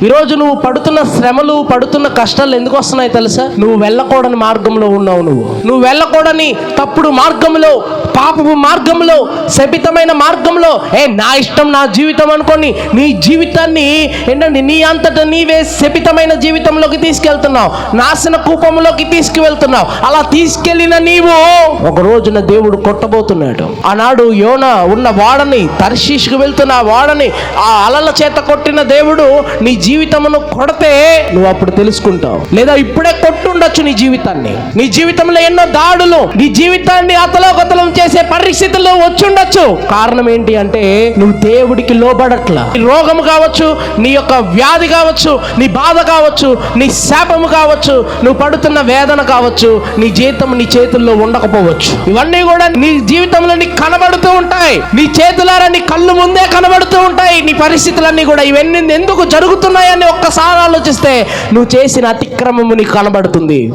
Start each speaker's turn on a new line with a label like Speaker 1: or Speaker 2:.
Speaker 1: ఈరోజు నువ్వు పడుతున్న శ్రమలు, పడుతున్న కష్టాలు ఎందుకు వస్తున్నాయి తెలుసా? నువ్వు వెళ్ళకూడని మార్గంలో ఉన్నావు. నువ్వు వెళ్ళకూడని తప్పుడు మార్గంలో, పాపపు మార్గంలో, శపితమైన మార్గంలో, నా ఇష్టం నా జీవితం అనుకొని నీ జీవితాన్ని ఏంటండి నీ అంతటా నీవే శపితమైన జీవితంలోకి తీసుకెళ్తున్నావు, నాశన కూపంలోకి తీసుకువెళ్తున్నావు. అలా తీసుకెళ్లిన నీవు ఒక రోజున దేవుడు కొట్టబోతున్నాడు. ఆనాడు యోనా ఉన్న వాడని, తర్షీషుకు వెళ్తున్న వాడని ఆ అలల చేత కొట్టిన దేవుడు నీ జీవితమును కొడితే నువ్వు అప్పుడు తెలుసుకుంటావు. లేదా ఇప్పుడే కొట్టుండొచ్చు నీ జీవితాన్ని. నీ జీవితంలో ఎన్నో దాడులు, నీ జీవితాన్ని అతలోకతలం చేసే పరిస్థితుల్లో వచ్చుండొచ్చు. కారణం ఏంటి అంటే నువ్వు దేవుడికి లోబడట్లా. నీ రోగము కావచ్చు, నీ యొక్క వ్యాధి కావచ్చు, నీ బాధ కావచ్చు, నీ శాపము కావచ్చు, నువ్వు పడుతున్న వేదన కావచ్చు, నీ జీవితం నీ చేతుల్లో ఉండకపోవచ్చు. ఇవన్నీ కూడా నీ జీవితంలో నీకు కనబడుతూ ఉంటాయి. నీ చేతులారా నీ కళ్ళు ముందే కనబడుతూ ఉంటాయి. నీ పరిస్థితులన్నీ కూడా ఇవన్నీ ఎందుకు జరుగుతున్నాయని ఒక్కసారి ఆలోచిస్తే నువ్వు చేసిన అతిక్రమము నీకు కనబడుతుంది.